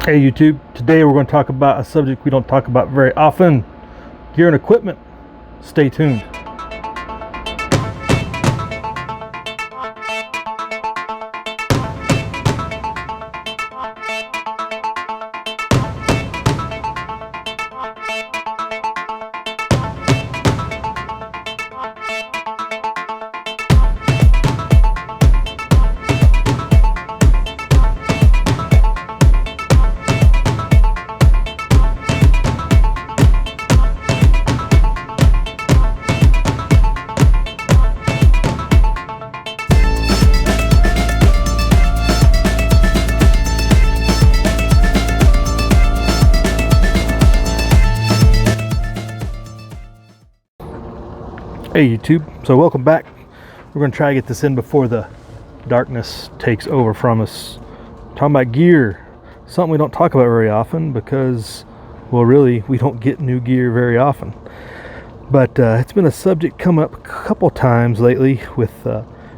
Hey YouTube, today we're going to talk about a subject we don't talk about very often, gear and equipment. Stay tuned. Hey YouTube, so welcome back. We're going to try to get this in before the darkness takes over from us. Talking about gear, something we don't talk about very often because, well, really, we don't get new gear very often. But it's been a subject come up a couple times lately with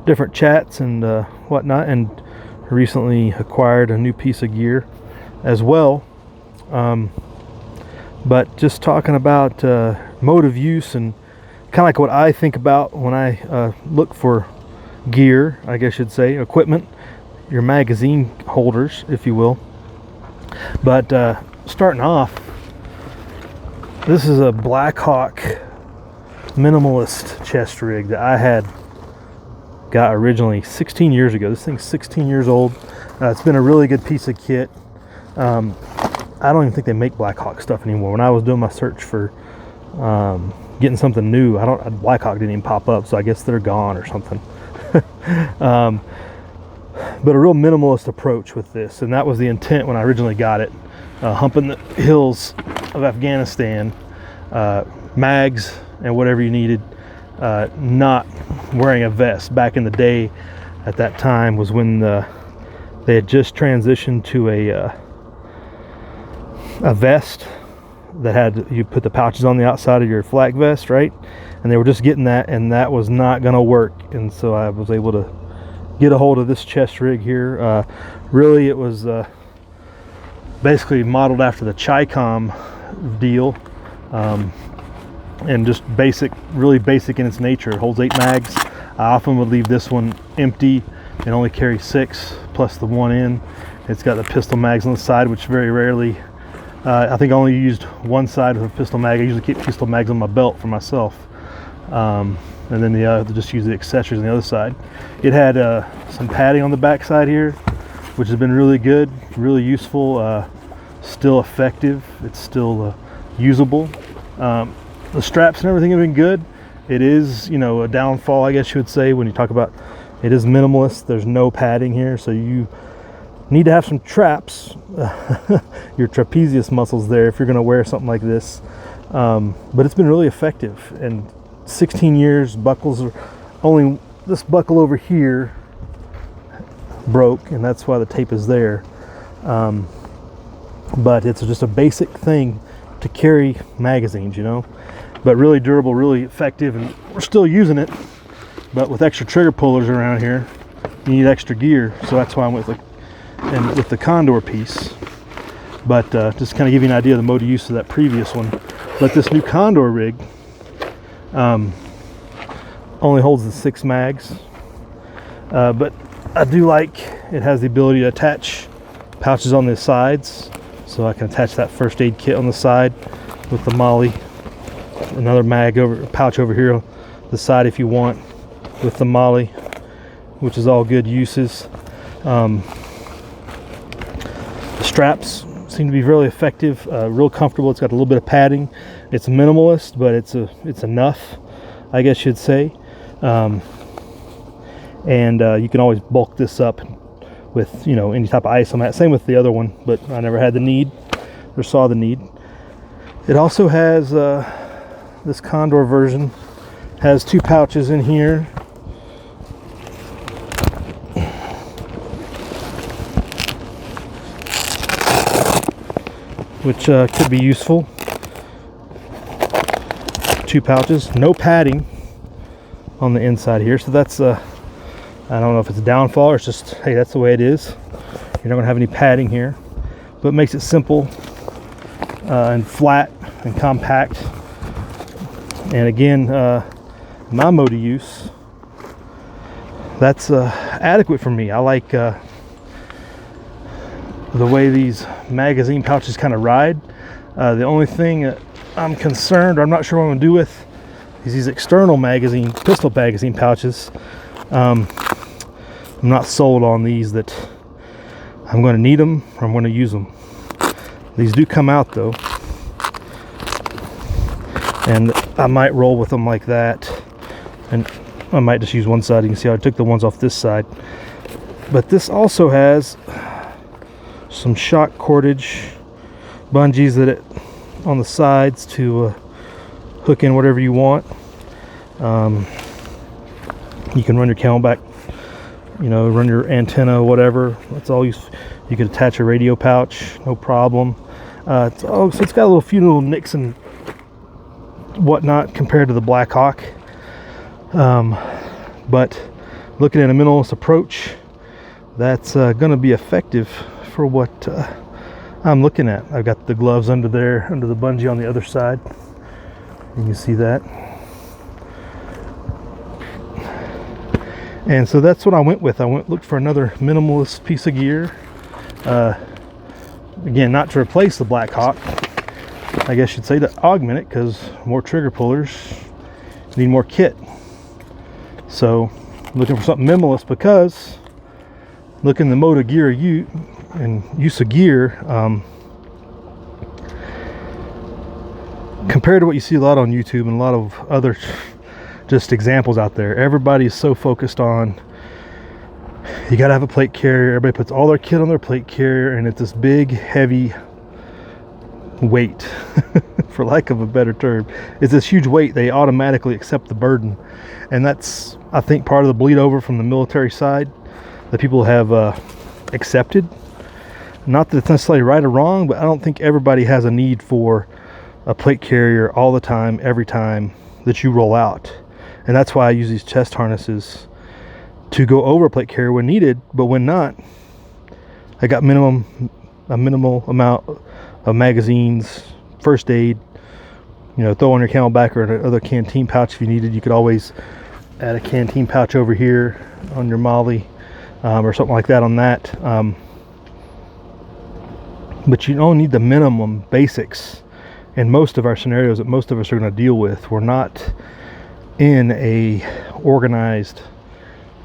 different chats and whatnot, and recently acquired a new piece of gear as well. But just talking about mode of use and kind of like what I think about when I look for gear, I guess you'd say, equipment, your magazine holders, if you will. But starting off, this is a Blackhawk minimalist chest rig that I got originally 16 years ago. This thing's 16 years old. It's been a really good piece of kit. I don't even think they make Blackhawk stuff anymore. When I was doing my search for getting something new, Blackhawk didn't even pop up, so I guess they're gone or something. But a real minimalist approach with this, and that was the intent when I originally got it. Humping the hills of Afghanistan, mags and whatever you needed, not wearing a vest. Back in the day, at that time, was when they had just transitioned to a vest that you put the pouches on the outside of your flak vest, right? And they were just getting that, and that was not going to work. And so I was able to get a hold of this chest rig here. Really, it was basically modeled after the Chicom deal, and just basic, really basic in its nature. It holds 8 mags. I often would leave this one empty and only carry 6 plus the one in. It's got the pistol mags on the side, which very rarely, I think I only used one side with a pistol mag. I usually keep pistol mags on my belt for myself, and then the other, just use the accessories on the other side. It had some padding on the back side here, which has been really good, really useful, still effective. It's still usable. The straps and everything have been good. It is, a downfall, I guess you would say, when you talk about it is minimalist. There's no padding here, so you need to have some traps, your trapezius muscles there, if you're going to wear something like this. But it's been really effective, and 16 years. Buckles are only, this buckle over here broke, and that's why the tape is there. But it's just a basic thing to carry magazines, but really durable, really effective, and we're still using it. But with extra trigger pullers around here, you need extra gear, so that's why I went with the Condor piece. But just kind of give you an idea of the mode of use of that previous one. But this new Condor rig only holds the 6 mags, but I do like it has the ability to attach pouches on the sides, so I can attach that first aid kit on the side with the MOLLE, another pouch over here on the side if you want, with the MOLLE, which is all good uses. The straps seem to be really effective, real comfortable. It's got a little bit of padding. It's minimalist, but it's enough, I guess you'd say. And you can always bulk this up with any type of isomat. Same with the other one, but I never had the need or saw the need. It also has this Condor version has 2 pouches in here, which could be useful. 2 pouches, no padding on the inside here, so that's I don't know if it's a downfall or it's just, hey, that's the way it is. You're not gonna have any padding here, but makes it simple and flat and compact. And again, my mode of use, that's adequate for me. I like the way these magazine pouches kind of ride. The only thing that I'm concerned, or I'm not sure what I'm going to do with, is these external pistol magazine pouches. I'm not sold on these that I'm going to need them or I'm going to use them. These do come out though, and I might roll with them like that, and I might just use one side. You can see how I took the ones off this side. But this also has some shock cordage bungees that on the sides to hook in whatever you want. You can run your CamelBak, run your antenna, whatever. That's all you could attach a radio pouch, no problem. So it's got a few little nicks and whatnot compared to the Blackhawk. But looking at a minimalist approach, that's going to be effective for what I'm looking at. I've got the gloves under there, under the bungee on the other side. You can see that. And so that's what I went with. Looked for another minimalist piece of gear. Again, not to replace the Blackhawk, I guess you'd say, to augment it, because more trigger pullers need more kit. So looking for something minimalist, because looking the mode of gear and use of gear, compared to what you see a lot on YouTube and a lot of other just examples out there, everybody's so focused on, you got to have a plate carrier. Everybody puts all their kit on their plate carrier, and it's this big heavy weight for lack of a better term. It's this huge weight. They automatically accept the burden, and that's, I think, part of the bleed over from the military side that people have accepted. Not that it's necessarily right or wrong, but I don't think everybody has a need for a plate carrier all the time, every time that you roll out. And that's why I use these chest harnesses to go over a plate carrier when needed, but when not, I got a minimal amount of magazines, first aid, throw on your CamelBak or another canteen pouch if you needed. You could always add a canteen pouch over here on your Molly, or something like that on that. But you don't need the minimum basics in most of our scenarios that most of us are going to deal with. We're not in a organized,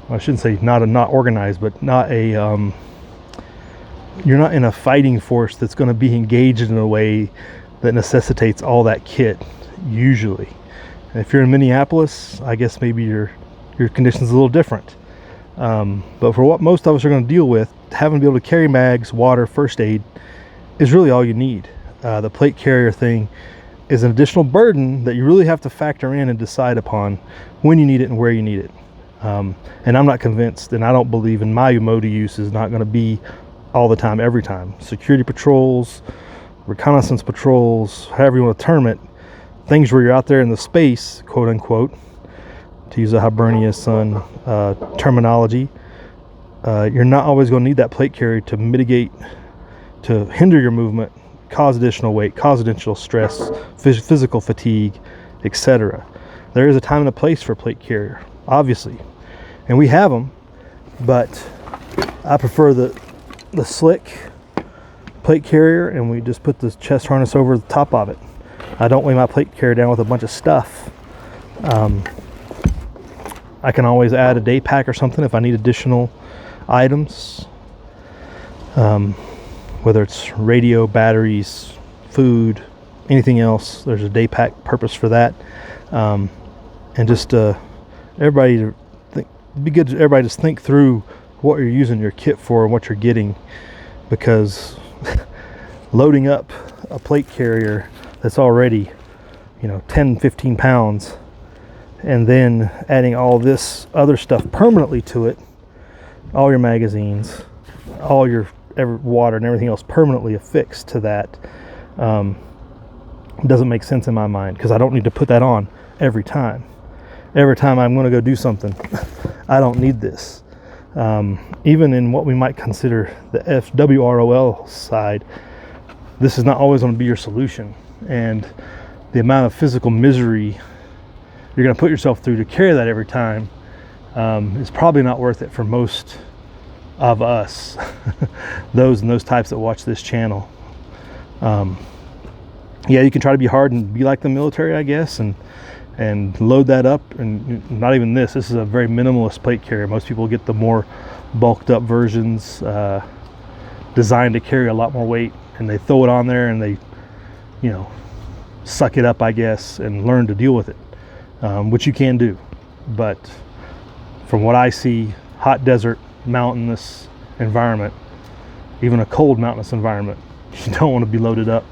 I shouldn't say not organized, but not a, you're not in a fighting force that's going to be engaged in a way that necessitates all that kit, usually. And if you're in Minneapolis, I guess maybe your condition's a little different. But for what most of us are going to deal with, having to be able to carry mags, water, first aid is really all you need. The plate carrier thing is an additional burden that you really have to factor in and decide upon when you need it and where you need it. And I'm not convinced, and I don't believe in my mode of use is not going to be all the time, every time. Security patrols, reconnaissance patrols, however you want to term it, things where you're out there in the space, quote unquote, to use a Hibernia Sun terminology, you're not always going to need that plate carrier to mitigate, to hinder your movement, cause additional weight, cause additional stress, physical fatigue, etc. There is a time and a place for a plate carrier, obviously, and we have them, but I prefer the slick plate carrier, and we just put the chest harness over the top of it. I don't weigh my plate carrier down with a bunch of stuff. I can always add a day pack or something if I need additional items, whether it's radio, batteries, food, anything else. There's a day pack purpose for that. And just everybody to think, it'd be good to everybody just think through what you're using your kit for and what you're getting, because loading up a plate carrier that's already 10-15 pounds and then adding all this other stuff permanently to it, all your magazines, all your water and everything else permanently affixed to that, doesn't make sense in my mind, because I don't need to put that on every time I'm going to go do something. I don't need this. Even in what we might consider the FWROL side, this is not always going to be your solution, and the amount of physical misery you're going to put yourself through to carry that every time is probably not worth it for most of us, those types that watch this channel. Yeah, you can try to be hard and be like the military, I guess, and load that up. And not even this is a very minimalist plate carrier. Most people get the more bulked up versions, designed to carry a lot more weight, and they throw it on there and they, you know, suck it up, I guess, and learn to deal with it, which you can do. But from what I see, hot desert, mountainous environment, even a cold mountainous environment, you don't want to be loaded up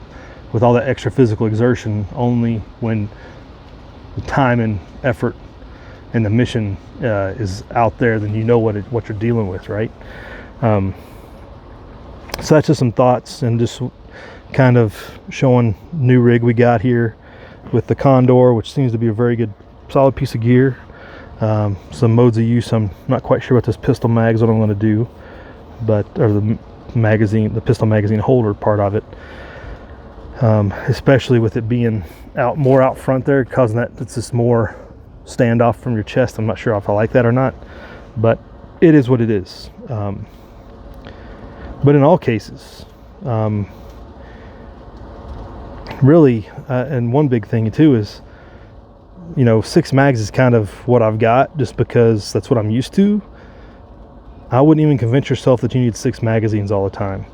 with all that extra physical exertion. Only when the time and effort and the mission is out there, then you know what you're dealing with, right? So that's just some thoughts, and just kind of showing new rig we got here with the Condor, which seems to be a very good solid piece of gear. Some modes of use, I'm not quite sure what this pistol mag's what I'm going to do, but or the pistol magazine holder part of it, especially with it being more out front there, causing that it's just more standoff from your chest. I'm not sure if I like that or not, but it is what it is. But in all cases, really, and one big thing too is, you know, 6 mags is kind of what I've got just because that's what I'm used to. I wouldn't even convince yourself that you need 6 magazines all the time.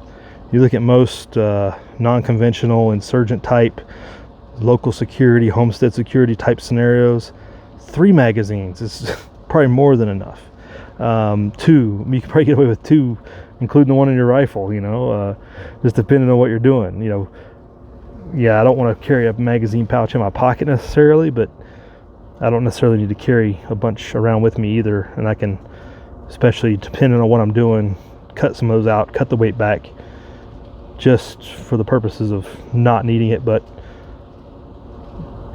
You look at most non-conventional insurgent type, local security, homestead security type scenarios, 3 magazines is probably more than enough. 2, you can probably get away with 2, including the one in your rifle, you know, just depending on what you're doing. You know, yeah, I don't want to carry a magazine pouch in my pocket necessarily, but I don't necessarily need to carry a bunch around with me either, and I can, especially depending on what I'm doing, cut some of those out, cut the weight back, just for the purposes of not needing it. But,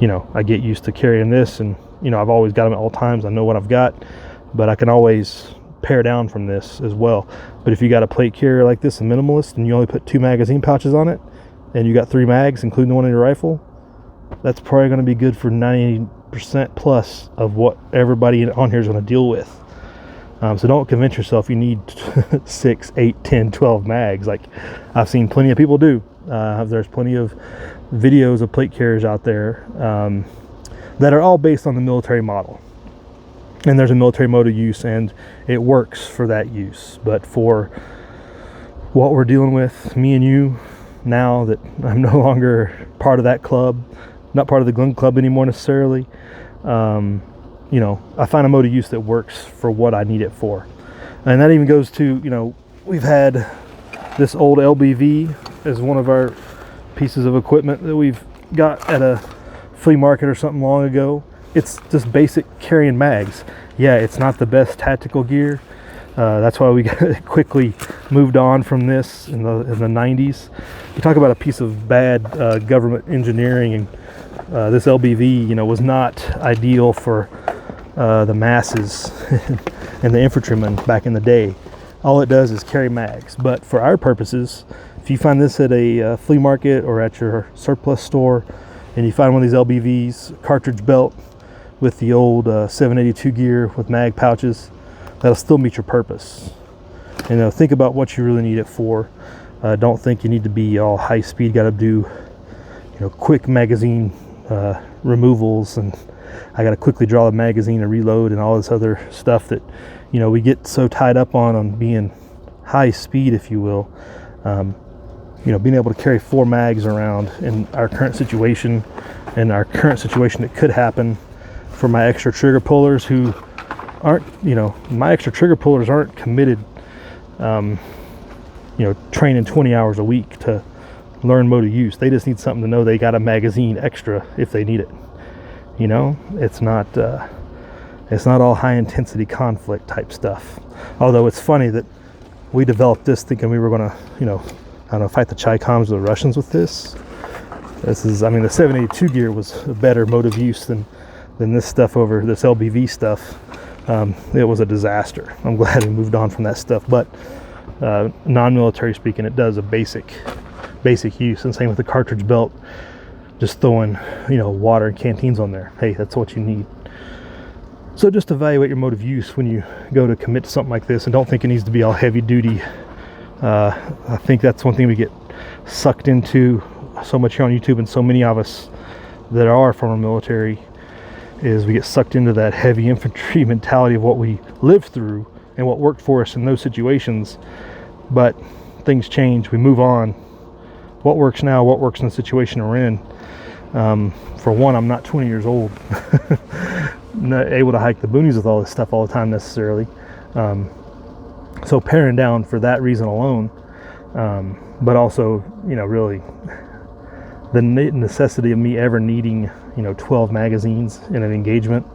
you know, I get used to carrying this, and, you know, I've always got them at all times. I know what I've got, but I can always pare down from this as well. But if you got a plate carrier like this, a minimalist, and you only put 2 magazine pouches on it, and you got 3 mags, including the one in your rifle, that's probably going to be good for 90% plus of what everybody on here is going to deal with. So don't convince yourself you need 6, 8, 10, 12 mags like I've seen plenty of people do. There's plenty of videos of plate carriers out there that are all based on the military model. And there's a military mode of use, and it works for that use. But for what we're dealing with, me and you, now that I'm no longer part of that club, not part of the gun club anymore necessarily, you know, I find a mode of use that works for what I need it for. And that even goes to, you know, we've had this old LBV as one of our pieces of equipment that we've got at a flea market or something long ago. It's just basic carrying mags. Yeah, it's not the best tactical gear. That's why we quickly moved on from this in the 90s. You talk about a piece of bad government engineering, and this LBV, you know, was not ideal for the masses and the infantrymen back in the day. All it does is carry mags. But for our purposes, if you find this at a flea market or at your surplus store, and you find one of these LBVs, cartridge belt with the old 782 gear with mag pouches, that'll still meet your purpose. You know, think about what you really need it for. Don't think you need to be all high speed, got to do, you know, quick magazine removals, and I got to quickly draw the magazine and reload and all this other stuff that, you know, we get so tied up on being high speed, if you will. You know, being able to carry 4 mags around in our current situation, and our current situation that could happen for my extra trigger pullers who aren't, you know, my extra trigger pullers aren't committed, you know, training 20 hours a week to learn mode of use. They just need something to know they got a magazine extra if they need it. You know, it's not all high intensity conflict type stuff. Although it's funny that we developed this thinking we were going to, you know, I don't know, fight the Chi-Coms or the Russians with this. This is, I mean, the 782 gear was a better mode of use than this stuff over this LBV stuff. It was a disaster. I'm glad we moved on from that stuff. But non-military speaking, it does a basic basic use. And same with the cartridge belt, just throwing, you know, water and canteens on there. Hey, that's what you need. So just evaluate your mode of use when you go to commit to something like this, and don't think it needs to be all heavy duty. I think that's one thing we get sucked into so much here on YouTube, and so many of us that are former military, is we get sucked into that heavy infantry mentality of what we lived through and what worked for us in those situations. But things change, we move on. What works now, what works in the situation we're in. For one, I'm not 20 years old, not able to hike the boonies with all this stuff all the time necessarily. So paring down for that reason alone, but also, you know, really the necessity of me ever needing, you know, 12 magazines in an engagement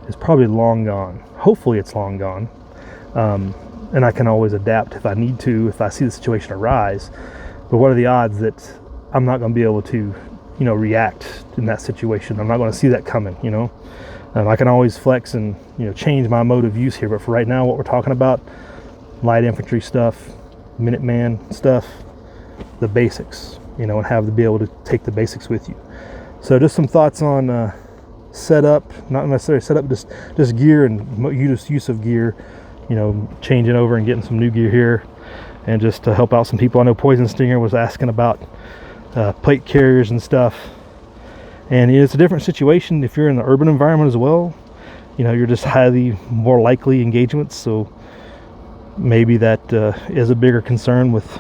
is probably long gone. Hopefully it's long gone. And I can always adapt if I need to, if I see the situation arise. But what are the odds that I'm not going to be able to, you know, react in that situation? I'm not going to see that coming, you know. I can always flex and, you know, change my mode of use here. But for right now, what we're talking about, light infantry stuff, Minuteman stuff, the basics, you know, and have to be able to take the basics with you. So just some thoughts on setup, not necessarily setup, just gear and use of gear, you know, changing over and getting some new gear here, and just to help out some people. I know Poison Stinger was asking about plate carriers and stuff, and it's a different situation if you're in the urban environment as well. You know, you're just highly more likely engagements, so maybe that is a bigger concern with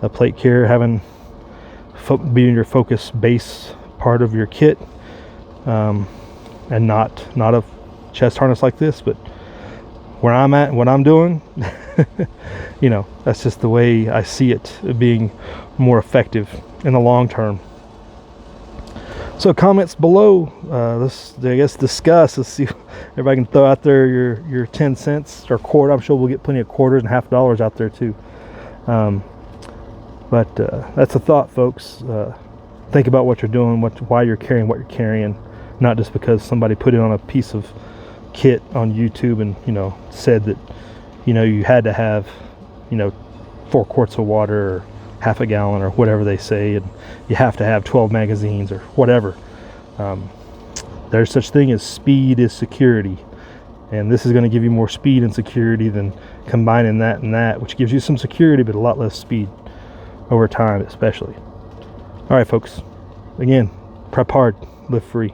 a plate carrier having being your focus base part of your kit, and not a chest harness like this. But where I'm at, what I'm doing, you know, that's just the way I see it being more effective in the long term. So comments below, let's, I guess, discuss. Let's see, everybody can throw out there your 10 cents or quarter. I'm sure we'll get plenty of quarters and $50 out there too. But that's a thought, folks. Think about what you're doing, why you're carrying what you're carrying, not just because somebody put it on a piece of kit on YouTube and, you know, said that, you know, you had to have, you know, 4 quarts of water or half a gallon or whatever they say, and you have to have 12 magazines or whatever. There's such thing as speed is security, and this is going to give you more speed and security than combining that and that, which gives you some security but a lot less speed over time, especially. All right, folks, again, prep hard, live free.